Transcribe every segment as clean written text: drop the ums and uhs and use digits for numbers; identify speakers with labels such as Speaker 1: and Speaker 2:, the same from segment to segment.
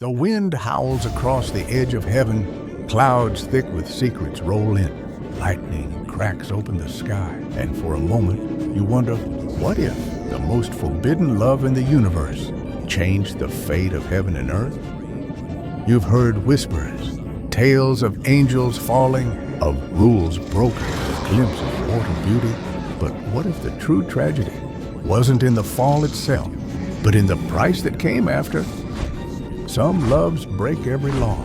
Speaker 1: The wind howls across the edge of heaven, clouds thick with secrets roll in, lightning cracks open the sky, and for a moment you wonder, what if the most forbidden love in the universe changed the fate of heaven and earth? You've heard whispers, tales of angels falling, of rules broken, a glimpse of mortal beauty. But what if the true tragedy wasn't in the fall itself, but in the price that came after? Some loves break every law.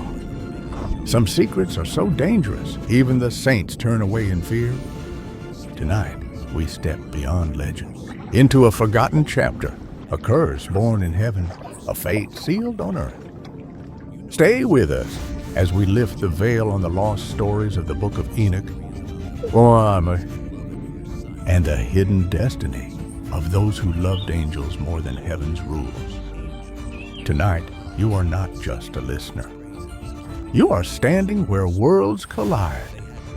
Speaker 1: Some secrets are so dangerous, even the saints turn away in fear. Tonight, we step beyond legend, into a forgotten chapter, a curse born in heaven, a fate sealed on earth. Stay with us as we lift the veil on the lost stories of the book of Enoch, and the hidden destiny of those who loved angels more than heaven's rules. Tonight, you are not just a listener. You are standing where worlds collide,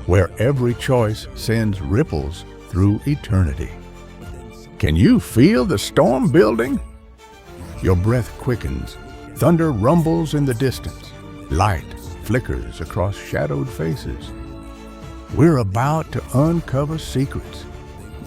Speaker 1: where every choice sends ripples through eternity. Can you feel the storm building? Your breath quickens, thunder rumbles in the distance, light flickers across shadowed faces. We're about to uncover secrets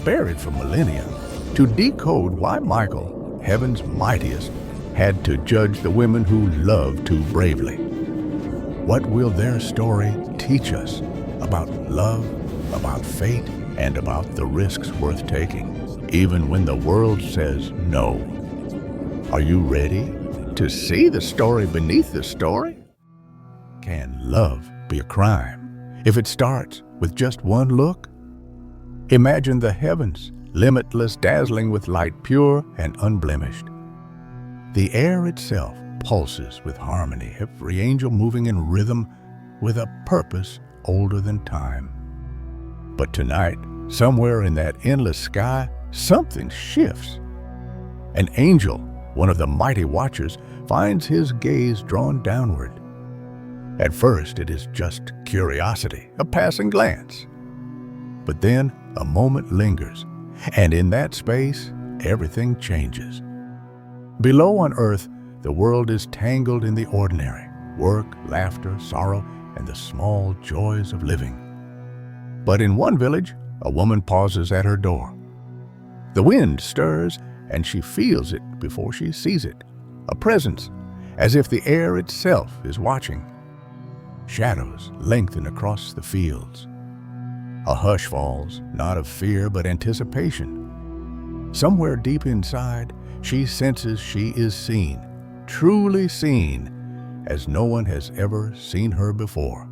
Speaker 1: buried for millennia, to decode why Michael, heaven's mightiest, had to judge the women who loved too bravely. What will their story teach us about love, about fate, and about the risks worth taking, even when the world says no? Are you ready to see the story beneath the story? Can love be a crime if it starts with just one look? Imagine the heavens, limitless, dazzling with light, pure and unblemished. The air itself pulses with harmony, every angel moving in rhythm with a purpose older than time. But tonight, somewhere in that endless sky, something shifts. An angel, one of the mighty watchers, finds his gaze drawn downward. At first, it is just curiosity, a passing glance. But then a moment lingers, and in that space, everything changes. Below on earth, the world is tangled in the ordinary, work, laughter, sorrow, and the small joys of living. But in one village, a woman pauses at her door. The wind stirs, and she feels it before she sees it, a presence, as if the air itself is watching. Shadows lengthen across the fields. A hush falls, not of fear but anticipation. Somewhere deep inside, she senses she is seen, truly seen, as no one has ever seen her before.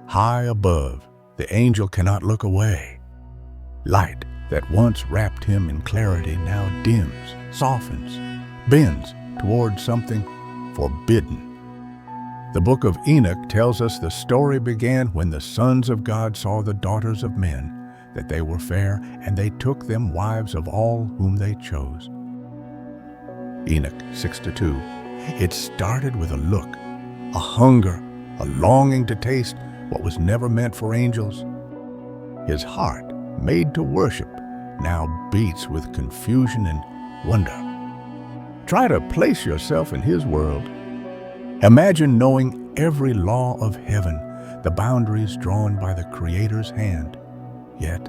Speaker 1: High above, the angel cannot look away. Light that once wrapped him in clarity now dims, softens, bends toward something forbidden. The book of Enoch tells us the story began when the sons of God saw the daughters of men, that they were fair, and they took them wives of all whom they chose. Enoch 6-2. It started with a look, a hunger, a longing to taste what was never meant for angels. His heart, made to worship, now beats with confusion and wonder. Try to place yourself in his world. Imagine knowing every law of heaven, the boundaries drawn by the Creator's hand, yet,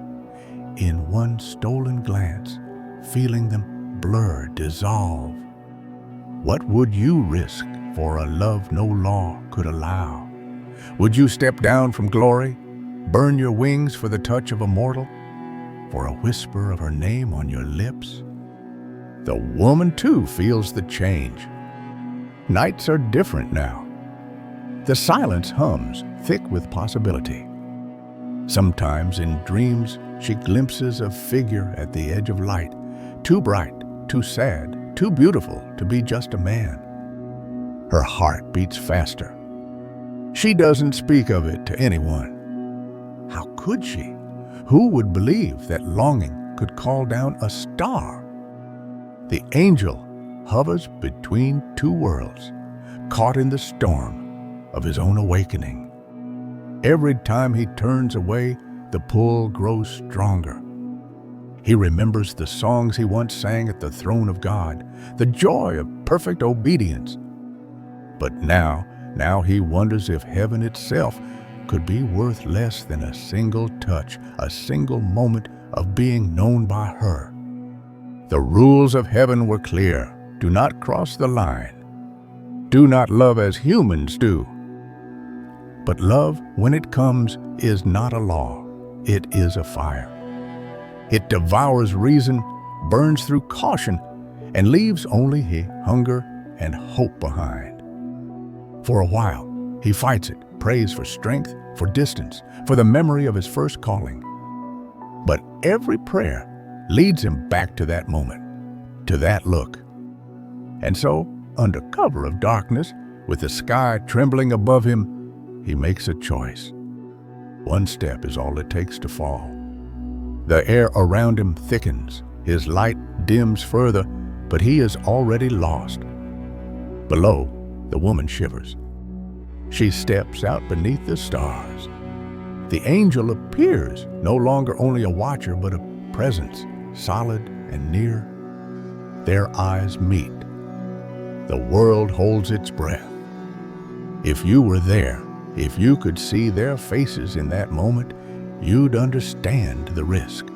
Speaker 1: in one stolen glance, feeling them blur, dissolve. What would you risk for a love no law could allow? Would you step down from glory, burn your wings for the touch of a mortal, for a whisper of her name on your lips? The woman too feels the change. Nights are different now. The silence hums, thick with possibility. Sometimes in dreams, she glimpses a figure at the edge of light, too bright, too sad, too beautiful to be just a man. Her heart beats faster. She doesn't speak of it to anyone. How could she? Who would believe that longing could call down a star? The angel hovers between two worlds, caught in the storm of his own awakening. Every time he turns away, the pull grows stronger. He remembers the songs he once sang at the throne of God, the joy of perfect obedience. But now he wonders if heaven itself could be worth less than a single touch, a single moment of being known by her. The rules of heaven were clear. Do not cross the line. Do not love as humans do. But love, when it comes, is not a law. It is a fire. It devours reason, burns through caution, and leaves only hunger and hope behind. For a while, he fights it, prays for strength, for distance, for the memory of his first calling. But every prayer leads him back to that moment, to that look. And so, under cover of darkness, with the sky trembling above him, he makes a choice. One step is all it takes to fall. The air around him thickens, his light dims further, but he is already lost. Below, the woman shivers. She steps out beneath the stars. The angel appears, no longer only a watcher, but a presence, solid and near. Their eyes meet. The world holds its breath. If you were there, if you could see their faces in that moment, you'd understand the risk.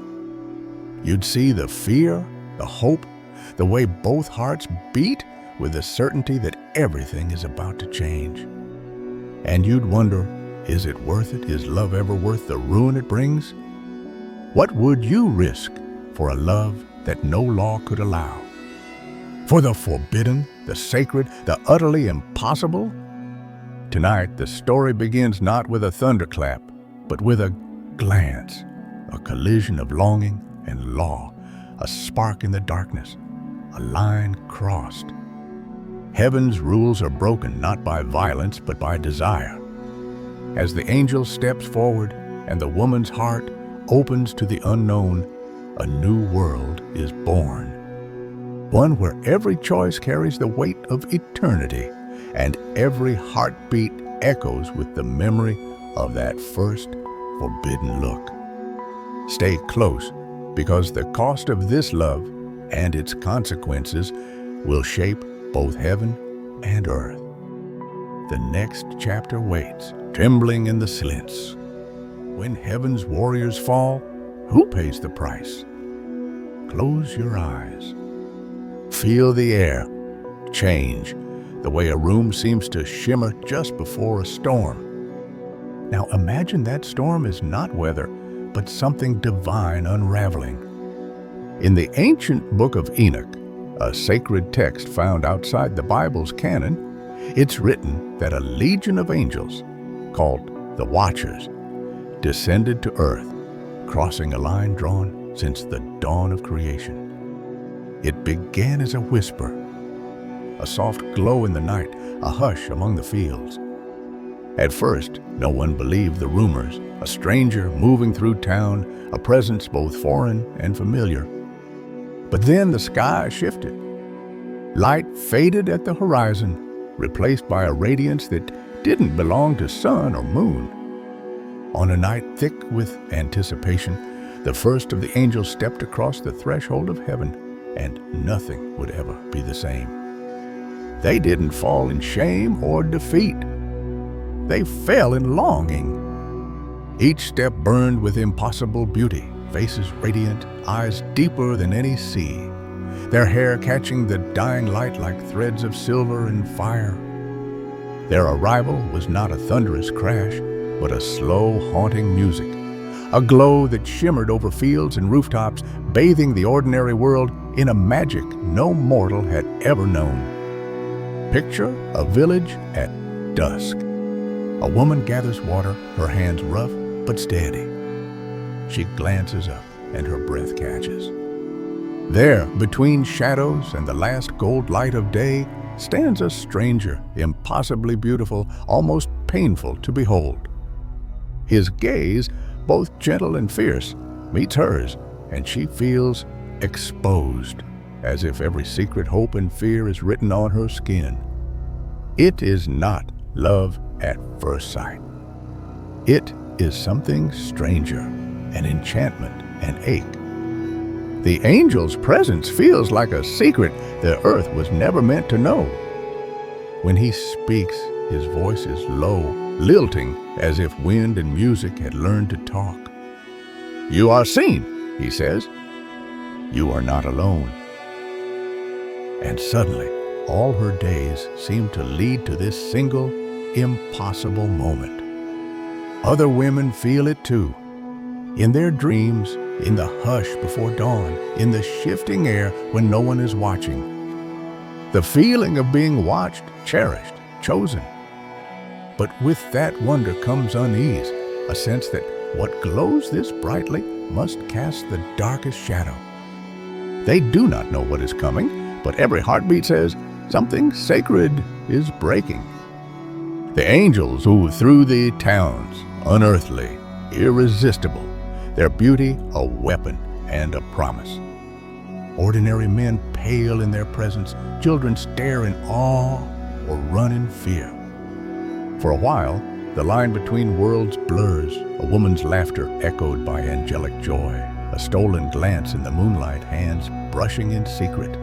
Speaker 1: You'd see the fear, the hope, the way both hearts beat with the certainty that everything is about to change. And you'd wonder, is it worth it? Is love ever worth the ruin it brings? What would you risk for a love that no law could allow? For the forbidden, the sacred, the utterly impossible? Tonight, the story begins not with a thunderclap, but with a glance, a collision of longing and law, a spark in the darkness, a line crossed. Heaven's rules are broken not by violence, but by desire. As the angel steps forward and the woman's heart opens to the unknown, a new world is born. One where every choice carries the weight of eternity, and every heartbeat echoes with the memory of that first forbidden look. Stay close, because the cost of this love and its consequences will shape both heaven and earth. The next chapter waits, trembling in the slits. When heaven's warriors fall, who pays the price? Close your eyes. Feel the air change, the way a room seems to shimmer just before a storm. Now imagine that storm is not weather, but something divine unraveling. In the ancient book of Enoch, a sacred text found outside the Bible's canon, it's written that a legion of angels, called the Watchers, descended to earth, crossing a line drawn since the dawn of creation. It began as a whisper, a soft glow in the night, a hush among the fields. At first, no one believed the rumors, a stranger moving through town, a presence both foreign and familiar. But then the sky shifted. Light faded at the horizon, replaced by a radiance that didn't belong to sun or moon. On a night thick with anticipation, the first of the angels stepped across the threshold of heaven, and nothing would ever be the same. They didn't fall in shame or defeat. They fell in longing. Each step burned with impossible beauty, faces radiant, eyes deeper than any sea, their hair catching the dying light like threads of silver and fire. Their arrival was not a thunderous crash, but a slow, haunting music, a glow that shimmered over fields and rooftops, bathing the ordinary world in a magic no mortal had ever known. Picture a village at dusk. A woman gathers water, her hands rough but steady. She glances up and her breath catches. There, between shadows and the last gold light of day, stands a stranger, impossibly beautiful, almost painful to behold. His gaze, both gentle and fierce, meets hers, and she feels exposed, as if every secret hope and fear is written on her skin. It is not love at first sight. It is something stranger, an enchantment, an ache. The angel's presence feels like a secret the earth was never meant to know. When he speaks, his voice is low, lilting, as if wind and music had learned to talk. "You are seen," he says. "You are not alone." And suddenly, all her days seem to lead to this single, impossible moment. Other women feel it too. In their dreams, in the hush before dawn, in the shifting air when no one is watching. The feeling of being watched, cherished, chosen. But with that wonder comes unease, a sense that what glows this brightly must cast the darkest shadow. They do not know what is coming, but every heartbeat says something sacred is breaking. The angels move through the towns, unearthly, irresistible, their beauty a weapon and a promise. Ordinary men pale in their presence, children stare in awe or run in fear. For a while, the line between worlds blurs, a woman's laughter echoed by angelic joy, a stolen glance in the moonlight, hands brushing in secret.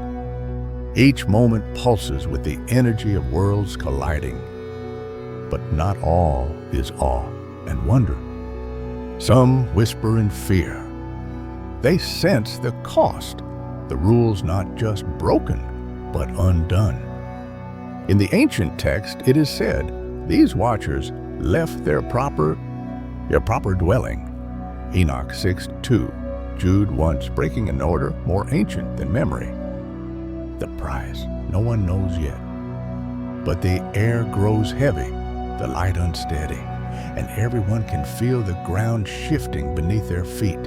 Speaker 1: Each moment pulses with the energy of worlds colliding. But not all is awe and wonder. Some whisper in fear. They sense the cost, the rules not just broken, but undone. In the ancient text, it is said, these watchers left their proper dwelling. Enoch 6:2, Jude once breaking an order more ancient than memory. The price, no one knows yet. But the air grows heavy, the light unsteady, and everyone can feel the ground shifting beneath their feet.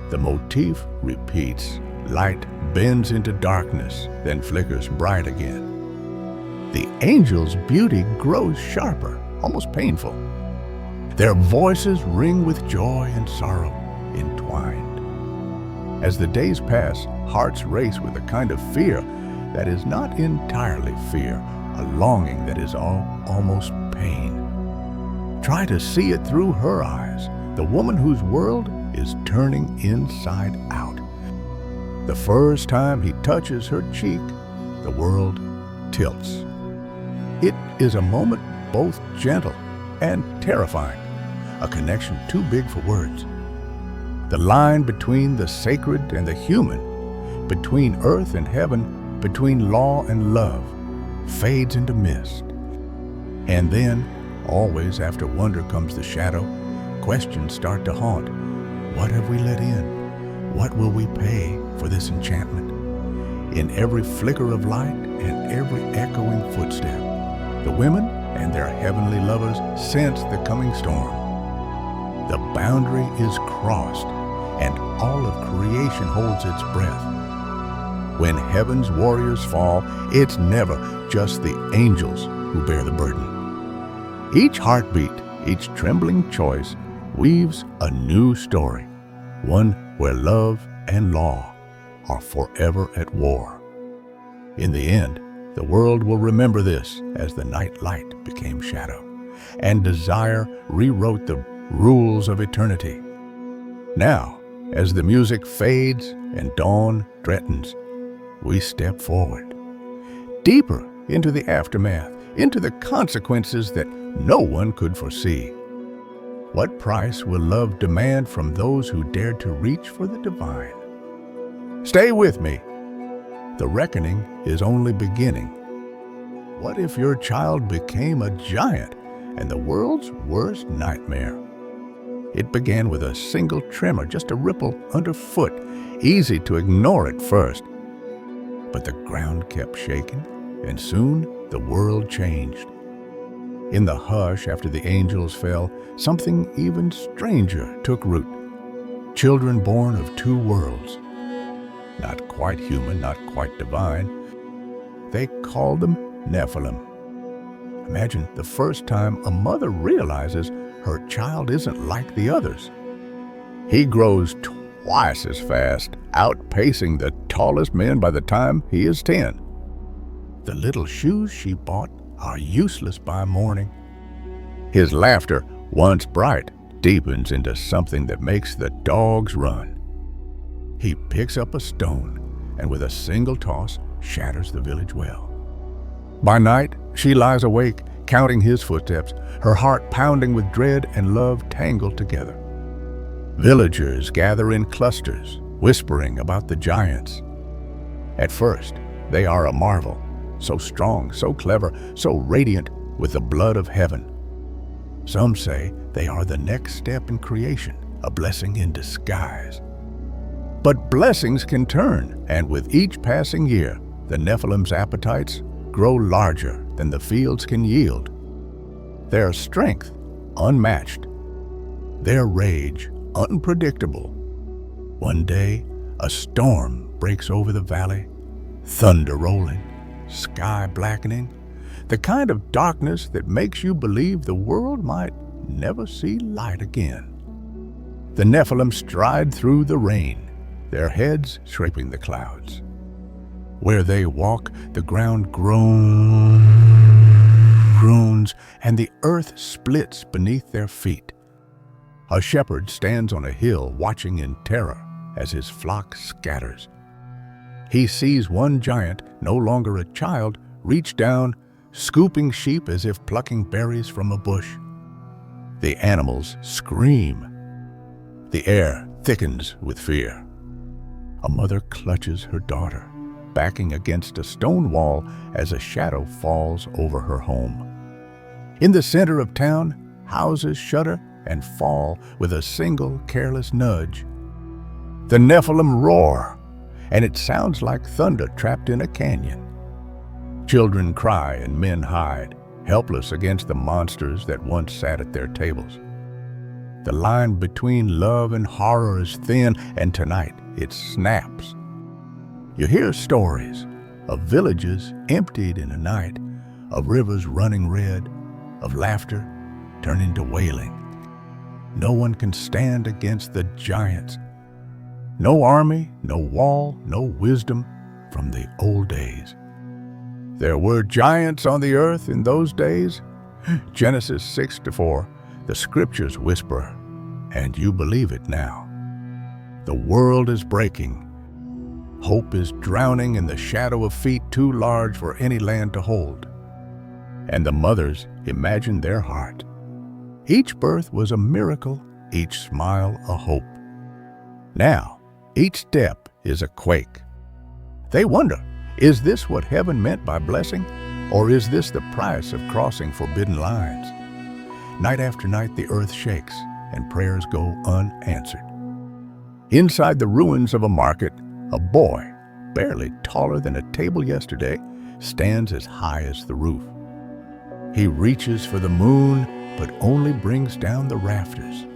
Speaker 1: The motif repeats. Light bends into darkness, then flickers bright again. The angels' beauty grows sharper, almost painful. Their voices ring with joy and sorrow entwined. As the days pass, hearts race with a kind of fear that is not entirely fear, a longing that is almost pain. Try to see it through her eyes, the woman whose world is turning inside out. The first time he touches her cheek, the world tilts. It is a moment both gentle and terrifying, a connection too big for words. The line between the sacred and the human, between earth and heaven, between law and love, fades into mist. And then, always after wonder comes the shadow, questions start to haunt. What have we let in? What will we pay for this enchantment? In every flicker of light and every echoing footstep, the women and their heavenly lovers sense the coming storm. The boundary is crossed, and all of creation holds its breath. When heaven's warriors fall, it's never just the angels who bear the burden. Each heartbeat, each trembling choice weaves a new story, one where love and law are forever at war. In the end, the world will remember this as the night light became shadow, and desire rewrote the rules of eternity. Now, as the music fades and dawn threatens, we step forward, deeper into the aftermath, into the consequences that no one could foresee. What price will love demand from those who dared to reach for the divine? Stay with me. The reckoning is only beginning. What if your child became a giant and the world's worst nightmare? It began with a single tremor, just a ripple underfoot, easy to ignore at first. But the ground kept shaking, and soon the world changed. In the hush after the angels fell, something even stranger took root. Children born of two worlds. Not quite human, not quite divine. They called them Nephilim. Imagine the first time a mother realizes her child isn't like the others. He grows twice as fast, outpacing the tallest men by the time he is 10. The little shoes she bought are useless by morning. His laughter, once bright, deepens into something that makes the dogs run. He picks up a stone and with a single toss shatters the village well. By night, she lies awake, counting his footsteps, her heart pounding with dread and love tangled together. Villagers gather in clusters, whispering about the giants. At first, they are a marvel, so strong, so clever, so radiant with the blood of heaven. Some say they are the next step in creation, a blessing in disguise. But blessings can turn, and with each passing year, the Nephilim's appetites grow larger than the fields can yield. Their strength unmatched, their rage unpredictable. One day, a storm breaks over the valley, thunder rolling, sky blackening, the kind of darkness that makes you believe the world might never see light again. The Nephilim stride through the rain, their heads scraping the clouds. Where they walk, the ground groans, and the earth splits beneath their feet. A shepherd stands on a hill watching in terror as his flock scatters. He sees one giant, no longer a child, reach down, scooping sheep as if plucking berries from a bush. The animals scream. The air thickens with fear. A mother clutches her daughter, backing against a stone wall as a shadow falls over her home. In the center of town, houses shudder and fall with a single careless nudge. The Nephilim roar, and it sounds like thunder trapped in a canyon. Children cry and men hide, helpless against the monsters that once sat at their tables. The line between love and horror is thin, and tonight it snaps. You hear stories of villages emptied in a night, of rivers running red, of laughter turning to wailing. No one can stand against the giants. No army, no wall, no wisdom from the old days. There were giants on the earth in those days. Genesis 6-4, the scriptures whisper, and you believe it now. The world is breaking. Hope is drowning in the shadow of feet too large for any land to hold. And the mothers imagine their heart. Each birth was a miracle, each smile a hope. Now, each step is a quake. They wonder, is this what heaven meant by blessing? Or is this the price of crossing forbidden lines? Night after night, the earth shakes and prayers go unanswered. Inside the ruins of a market, a boy, barely taller than a table yesterday, stands as high as the roof. He reaches for the moon, but only brings down the rafters.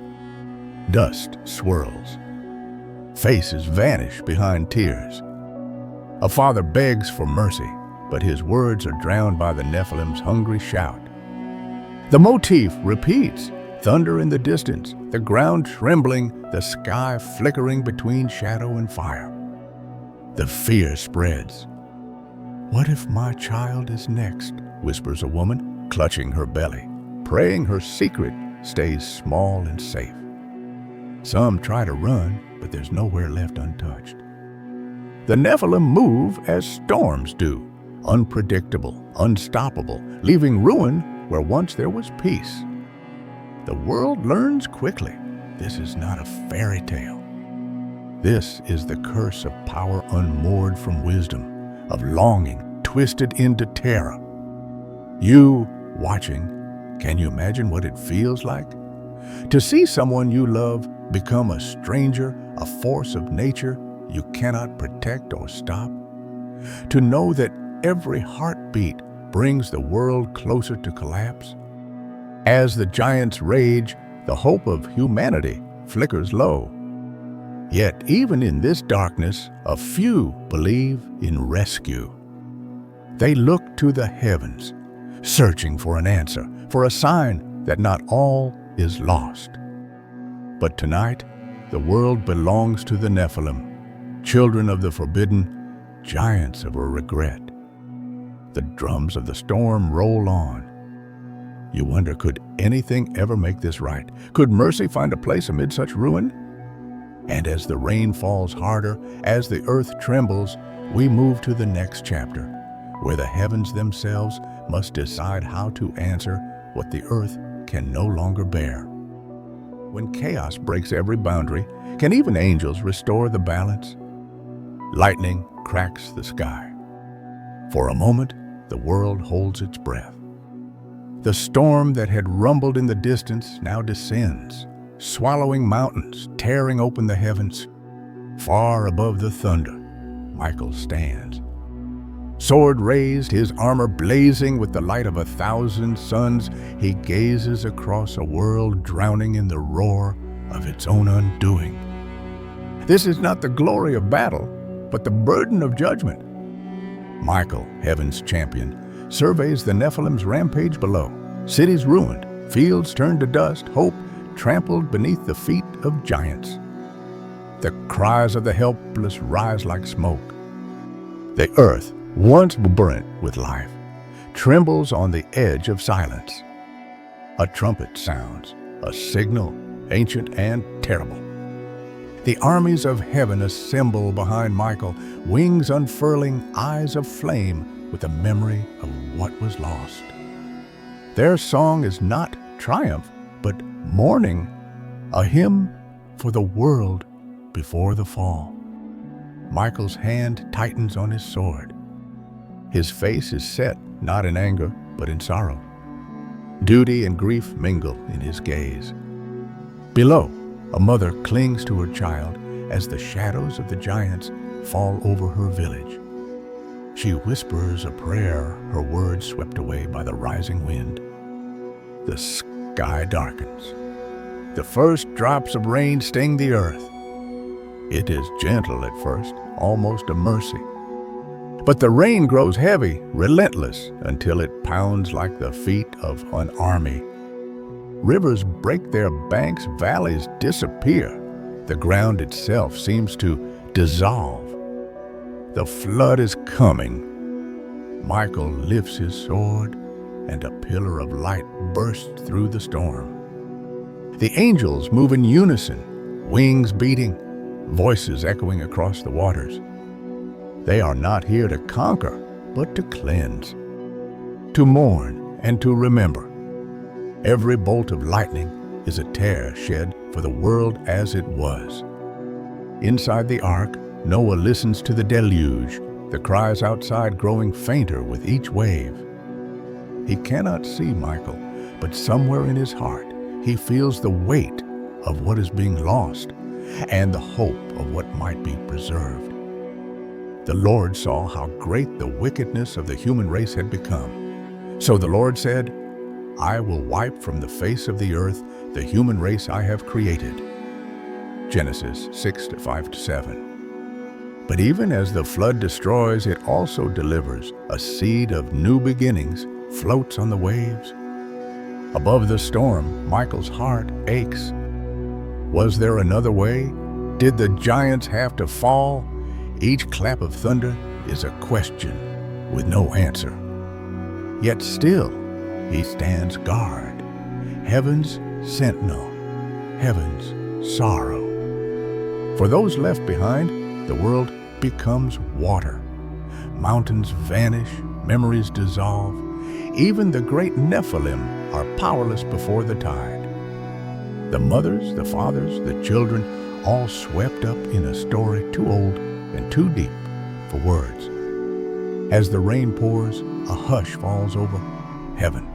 Speaker 1: Dust swirls. Faces vanish behind tears. A father begs for mercy, but his words are drowned by the Nephilim's hungry shout. The motif repeats, thunder in the distance, the ground trembling, the sky flickering between shadow and fire. The fear spreads. What if my child is next? Whispers a woman, clutching her belly, praying her secret stays small and safe. Some try to run, but there's nowhere left untouched. The Nephilim move as storms do, unpredictable, unstoppable, leaving ruin where once there was peace. The world learns quickly. This is not a fairy tale. This is the curse of power unmoored from wisdom, of longing twisted into terror. You, watching, can you imagine what it feels like? To see someone you love become a stranger, a force of nature you cannot protect or stop? To know that every heartbeat brings the world closer to collapse? As the giants rage, the hope of humanity flickers low. Yet even in this darkness, a few believe in rescue. They look to the heavens, searching for an answer, for a sign that not all is lost. But tonight, the world belongs to the Nephilim, children of the forbidden, giants of a regret. The drums of the storm roll on. You wonder, could anything ever make this right? Could mercy find a place amid such ruin? And as the rain falls harder, as the earth trembles, we move to the next chapter, where the heavens themselves must decide how to answer what the earth can no longer bear. When chaos breaks every boundary, can even angels restore the balance? Lightning cracks the sky. For a moment, the world holds its breath. The storm that had rumbled in the distance now descends, swallowing mountains, tearing open the heavens. Far above the thunder, Michael stands. Sword raised, his armor blazing with the light of 1,000 suns, he gazes across a world drowning in the roar of its own undoing. This is not the glory of battle, but the burden of judgment. Michael, heaven's champion, surveys the Nephilim's rampage below. Cities ruined, fields turned to dust, hope trampled beneath the feet of giants. The cries of the helpless rise like smoke. The earth, once burnt with life, trembles on the edge of silence. A trumpet sounds, a signal ancient and terrible. The armies of heaven assemble behind Michael, wings unfurling, eyes of flame, with the memory of what was lost. Their song is not triumph, but mourning, a hymn for the world before the fall. Michael's hand tightens on his sword. His face is set, not in anger, but in sorrow. Duty and grief mingle in his gaze. Below, a mother clings to her child as the shadows of the giants fall over her village. She whispers a prayer, her words swept away by the rising wind. The sky darkens. The first drops of rain sting the earth. It is gentle at first, almost a mercy. But the rain grows heavy, relentless, until it pounds like the feet of an army. Rivers break their banks, valleys disappear. The ground itself seems to dissolve. The flood is coming. Michael lifts his sword, and a pillar of light bursts through the storm. The angels move in unison, wings beating, voices echoing across the waters. They are not here to conquer, but to cleanse, to mourn, and to remember. Every bolt of lightning is a tear shed for the world as it was. Inside the ark, Noah listens to the deluge, the cries outside growing fainter with each wave. He cannot see Michael, but somewhere in his heart, he feels the weight of what is being lost and the hope of what might be preserved. The Lord saw how great the wickedness of the human race had become. So the Lord said, I will wipe from the face of the earth the human race I have created. Genesis 6:5-7. But even as the flood destroys, it also delivers. A seed of new beginnings floats on the waves. Above the storm, Michael's heart aches. Was there another way? Did the giants have to fall? Each clap of thunder is a question with no answer. Yet still, he stands guard, heaven's sentinel, heaven's sorrow. For those left behind, the world becomes water. Mountains vanish, memories dissolve. Even the great Nephilim are powerless before the tide. The mothers, the fathers, the children, all swept up in a story too old and too deep for words. As the rain pours, a hush falls over heaven.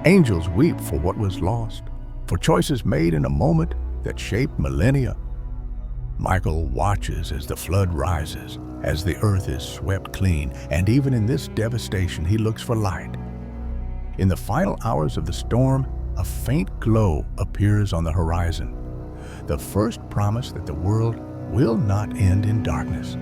Speaker 1: Angels weep for what was lost, for choices made in a moment that shaped millennia. Michael watches as the flood rises, as the earth is swept clean, and even in this devastation, he looks for light. In the final hours of the storm, a faint glow appears on the horizon, the first promise that the world will not end in darkness.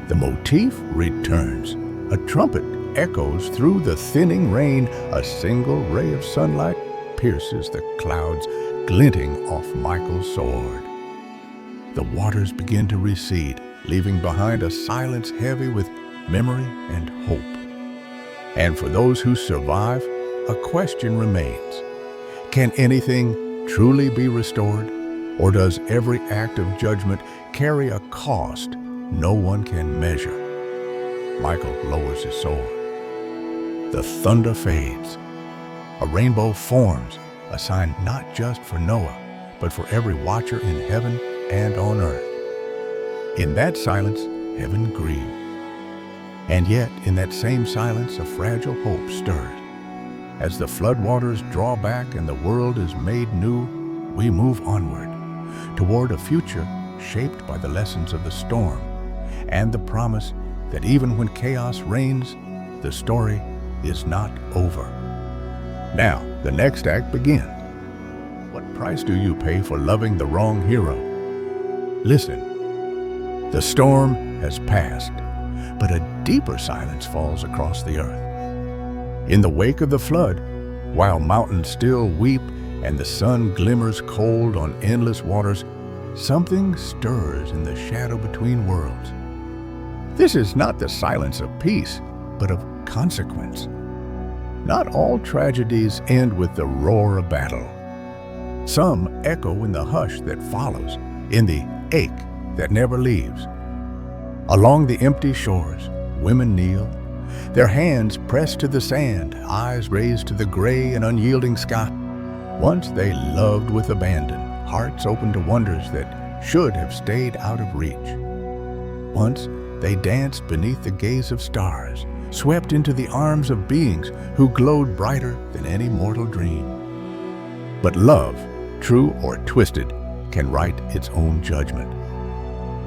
Speaker 1: The motif returns. A trumpet echoes through the thinning rain. A single ray of sunlight pierces the clouds, glinting off Michael's sword. The waters begin to recede, leaving behind a silence heavy with memory and hope. And for those who survive, a question remains. Can anything truly be restored? Or does every act of judgment carry a cost no one can measure? Michael lowers his sword. The thunder fades. A rainbow forms, a sign not just for Noah, but for every watcher in heaven and on earth. In that silence, heaven grieves. And yet, in that same silence, a fragile hope stirs. As the floodwaters draw back and the world is made new, we move onward, toward a future shaped by the lessons of the storm and the promise that even when chaos reigns, the story is not over. Now, the next act begins. What price do you pay for loving the wrong hero? Listen, the storm has passed, but a deeper silence falls across the earth. In the wake of the flood, while mountains still weep and the sun glimmers cold on endless waters, something stirs in the shadow between worlds. This is not the silence of peace, but of consequence. Not all tragedies end with the roar of battle. Some echo in the hush that follows, in the ache that never leaves. Along the empty shores, women kneel, their hands pressed to the sand, eyes raised to the gray and unyielding sky. Once they loved with abandon, hearts open to wonders that should have stayed out of reach. Once they danced beneath the gaze of stars, swept into the arms of beings who glowed brighter than any mortal dream. But love, true or twisted, can write its own judgment.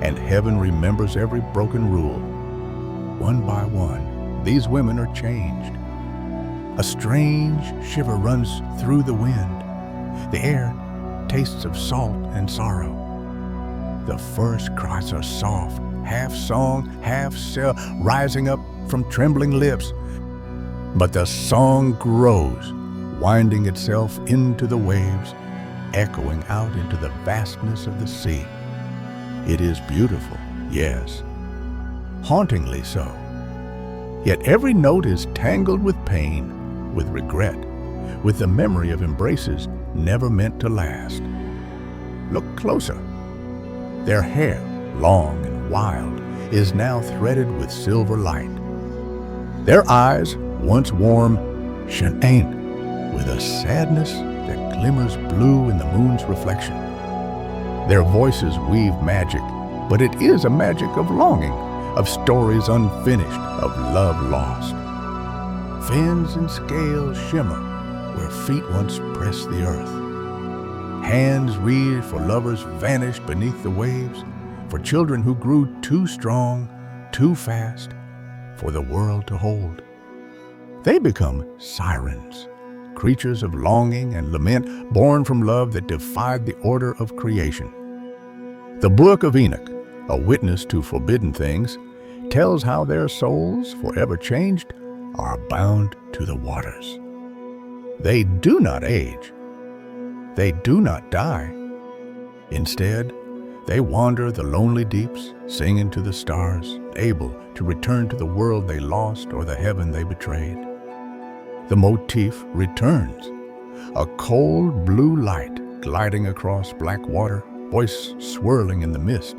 Speaker 1: And heaven remembers every broken rule. One by one, these women are changed. A strange shiver runs through the wind. The air tastes of salt and sorrow. The first cries are soft, half song, half rising up from trembling lips. But the song grows, winding itself into the waves, echoing out into the vastness of the sea. It is beautiful, yes, hauntingly so. Yet every note is tangled with pain, with regret, with the memory of embraces never meant to last. Look closer. Their hair, long and wild, is now threaded with silver light. Their eyes, once warm, shine with a sadness that glimmers blue in the moon's reflection. Their voices weave magic, but it is a magic of longing, of stories unfinished, of love lost. Fins and scales shimmer where feet once pressed the earth. Hands reach for lovers vanished beneath the waves, for children who grew too strong, too fast, for the world to hold. They become sirens, creatures of longing and lament, born from love that defied the order of creation. The book of Enoch, a witness to forbidden things, tells how their souls, forever changed, are bound to the waters. They do not age. They do not die. Instead, they wander the lonely deeps, singing to the stars, able to return to the world they lost or the heaven they betrayed. The motif returns, a cold blue light gliding across black water, voice swirling in the mist,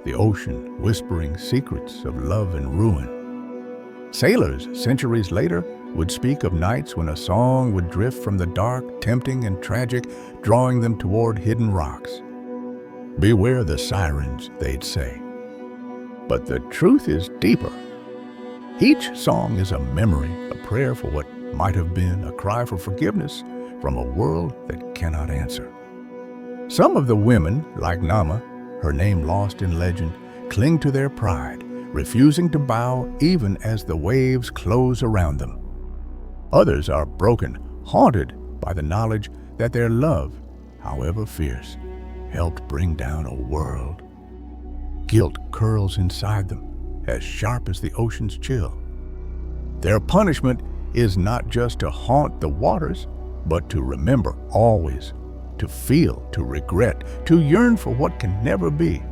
Speaker 1: the ocean whispering secrets of love and ruin. Sailors, centuries later, would speak of nights when a song would drift from the dark, tempting and tragic, drawing them toward hidden rocks. Beware the sirens, they'd say. But the truth is deeper. Each song is a memory, a prayer for what might have been, a cry for forgiveness from a world that cannot answer. Some of the women, like Nama, her name lost in legend, cling to their pride, refusing to bow even as the waves close around them. Others are broken, haunted by the knowledge that their love, however fierce, helped bring down a world. Guilt curls inside them, as sharp as the ocean's chill. Their punishment is not just to haunt the waters, but to remember always, to feel, to regret, to yearn for what can never be.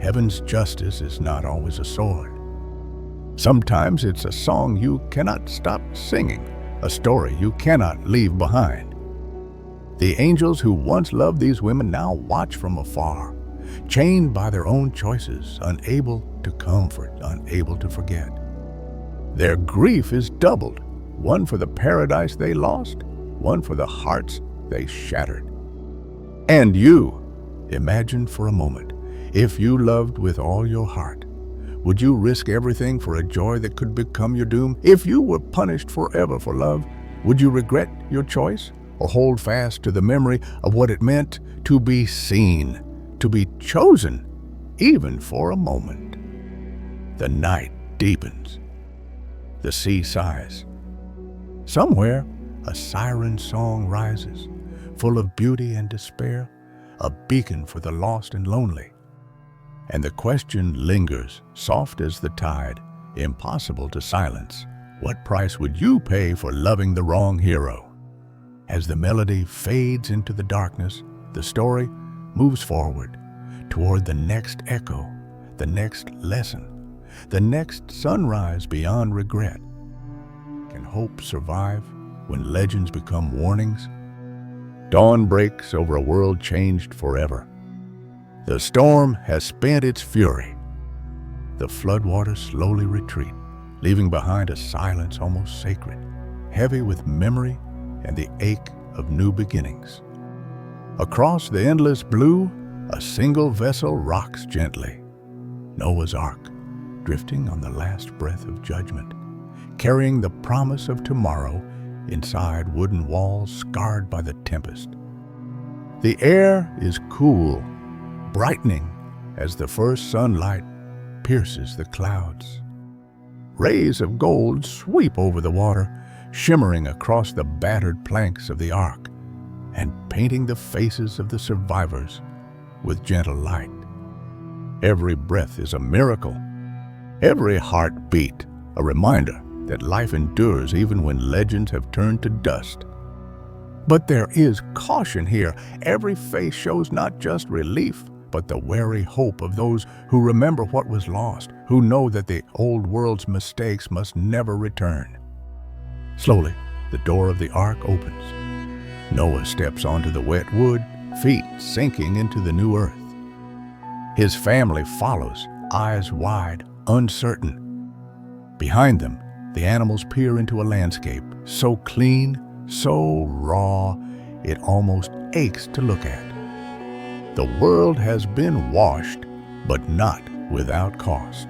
Speaker 1: Heaven's justice is not always a sword. Sometimes it's a song you cannot stop singing, a story you cannot leave behind. The angels who once loved these women now watch from afar, chained by their own choices, unable to comfort, unable to forget. Their grief is doubled, one for the paradise they lost, one for the hearts they shattered. And you, imagine for a moment, if you loved with all your heart, would you risk everything for a joy that could become your doom? If you were punished forever for love, would you regret your choice or hold fast to the memory of what it meant to be seen, to be chosen, even for a moment? The night deepens. The sea sighs. Somewhere, a siren song rises, full of beauty and despair, a beacon for the lost and lonely. And the question lingers, soft as the tide, impossible to silence. What price would you pay for loving the wrong hero? As the melody fades into the darkness, the story moves forward toward the next echo, the next lesson, the next sunrise beyond regret. Can hope survive when legends become warnings? Dawn breaks over a world changed forever. The storm has spent its fury. The floodwaters slowly retreat, leaving behind a silence almost sacred, heavy with memory and the ache of new beginnings. Across the endless blue, a single vessel rocks gently. Noah's Ark, drifting on the last breath of judgment, carrying the promise of tomorrow inside wooden walls scarred by the tempest. The air is cool, brightening as the first sunlight pierces the clouds. Rays of gold sweep over the water, shimmering across the battered planks of the ark and painting the faces of the survivors with gentle light. Every breath is a miracle, every heartbeat a reminder that life endures even when legends have turned to dust. But there is caution here. Every face shows not just relief, but the wary hope of those who remember what was lost, who know that the old world's mistakes must never return. Slowly, the door of the ark opens. Noah steps onto the wet wood, feet sinking into the new earth. His family follows, eyes wide, uncertain. Behind them, the animals peer into a landscape so clean, so raw, it almost aches to look at. The world has been washed, but not without cost.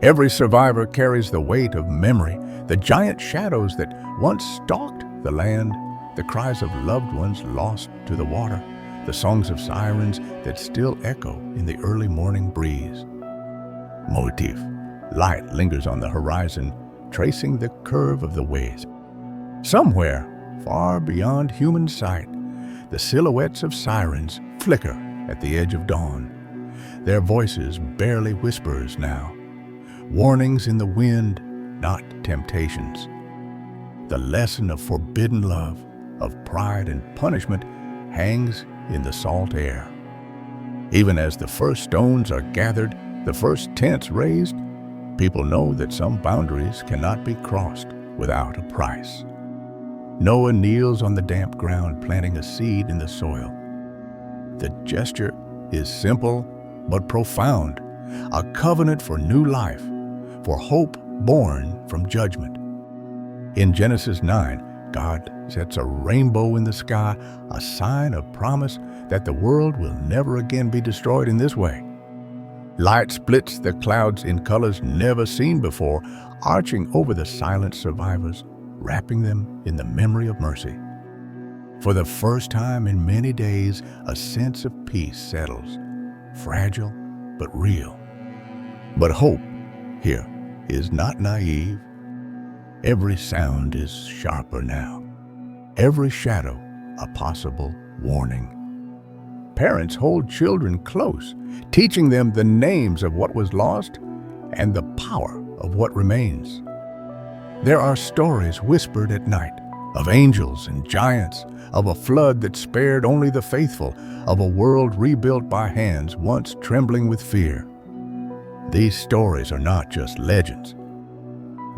Speaker 1: Every survivor carries the weight of memory, the giant shadows that once stalked the land, the cries of loved ones lost to the water, the songs of sirens that still echo in the early morning breeze. Motif. Light lingers on the horizon, tracing the curve of the waves. Somewhere, far beyond human sight, the silhouettes of sirens flicker at the edge of dawn. Their voices barely whispers now, warnings in the wind, not temptations. The lesson of forbidden love, of pride and punishment, hangs in the salt air. Even as the first stones are gathered, the first tents raised, people know that some boundaries cannot be crossed without a price. Noah kneels on the damp ground, planting a seed in the soil. The gesture is simple but profound, a covenant for new life, for hope born from judgment. In Genesis 9, God sets a rainbow in the sky, a sign of promise that the world will never again be destroyed in this way. Light splits the clouds in colors never seen before, arching over the silent survivors, wrapping them in the memory of mercy. For the first time in many days, a sense of peace settles, fragile but real. But hope here is not naive. Every sound is sharper now, every shadow a possible warning. Parents hold children close, teaching them the names of what was lost and the power of what remains. There are stories whispered at night of angels and giants, of a flood that spared only the faithful, of a world rebuilt by hands once trembling with fear. These stories are not just legends.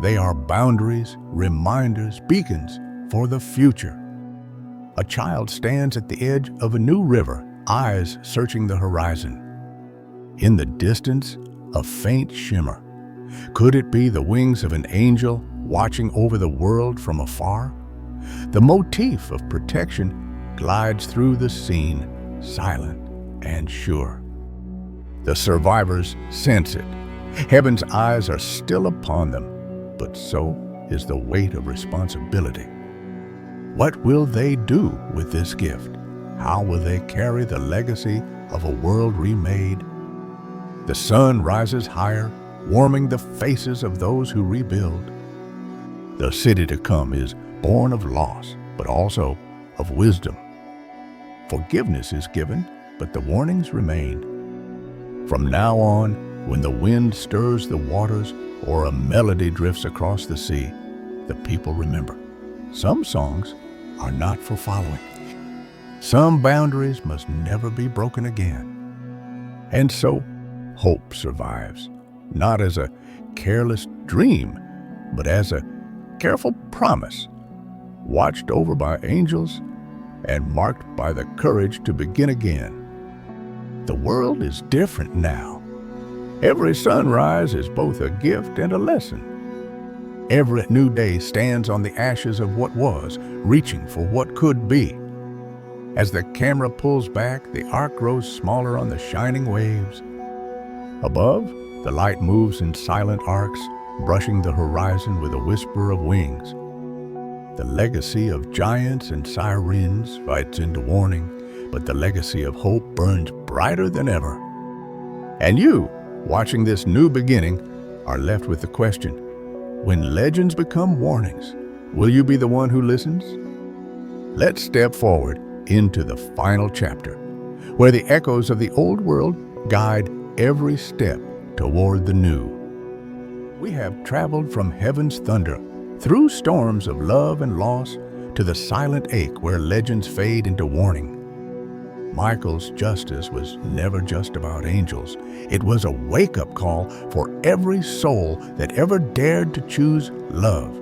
Speaker 1: They are boundaries, reminders, beacons for the future. a child stands at the edge of a new river, eyes searching the horizon. In the distance, a faint shimmer. Could it be the wings of an angel watching over the world from afar? The motif of protection glides through the scene, silent and sure. The survivors sense it. Heaven's eyes are still upon them, but so is the weight of responsibility. What will they do with this gift? How will they carry the legacy of a world remade? The sun rises higher, warming the faces of those who rebuild. The city to come is born of loss, but also of wisdom. Forgiveness is given, but the warnings remain. From now on, when the wind stirs the waters or a melody drifts across the sea, the people remember. Some songs are not for following. Some boundaries must never be broken again. And so, hope survives, not as a careless dream, but as a careful promise, watched over by angels and marked by the courage to begin again. The world is different now. Every sunrise is both a gift and a lesson. Every new day stands on the ashes of what was, reaching for what could be. As the camera pulls back, the arc grows smaller on the shining waves. Above, the light moves in silent arcs, brushing the horizon with a whisper of wings. The legacy of giants and sirens fights into warning, but the legacy of hope burns brighter than ever. And you, watching this new beginning, are left with the question, when legends become warnings, will you be the one who listens? Let's step forward into the final chapter, where the echoes of the old world guide every step toward the new. We have traveled from heaven's thunder, through storms of love and loss, to the silent ache where legends fade into warning. Michael's justice was never just about angels. It was a wake-up call for every soul that ever dared to choose love,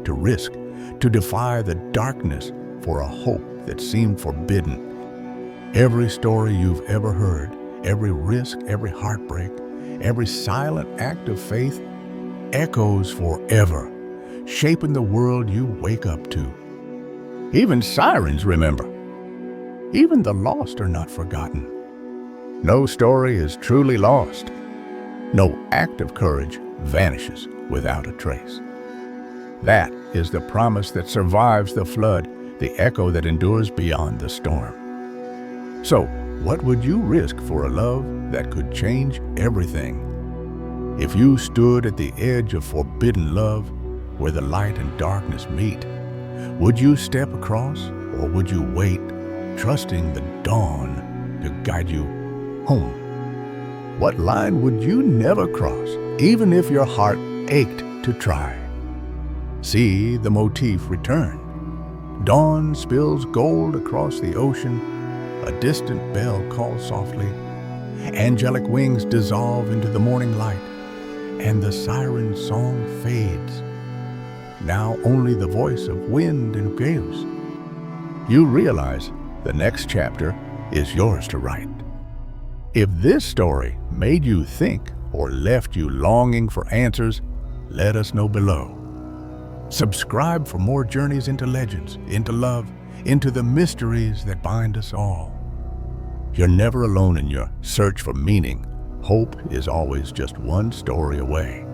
Speaker 1: to risk, to defy the darkness for a hope that seemed forbidden. Every story you've ever heard, every risk, every heartbreak, every silent act of faith echoes forever, shaping the world you wake up to. Even sirens remember. Even the lost are not forgotten. No story is truly lost. No act of courage vanishes without a trace. That is the promise that survives the flood, the echo that endures beyond the storm. So, what would you risk for a love that could change everything? If you stood at the edge of forbidden love, where the light and darkness meet, would you step across, or would you wait, trusting the dawn to guide you home? What line would you never cross, even if your heart ached to try? See the motif return. Dawn spills gold across the ocean, a distant bell calls softly, angelic wings dissolve into the morning light, and the siren song fades. Now only the voice of wind and gales. You realize the next chapter is yours to write. If this story made you think or left you longing for answers, let us know below. Subscribe for more journeys into legends, into love, into the mysteries that bind us all. You're never alone in your search for meaning. Hope is always just one story away.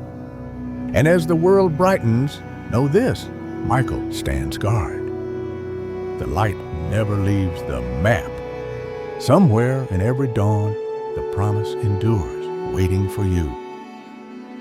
Speaker 1: And as the world brightens, know this, Michael stands guard. The light never leaves the map. Somewhere in every dawn, the promise endures, waiting for you.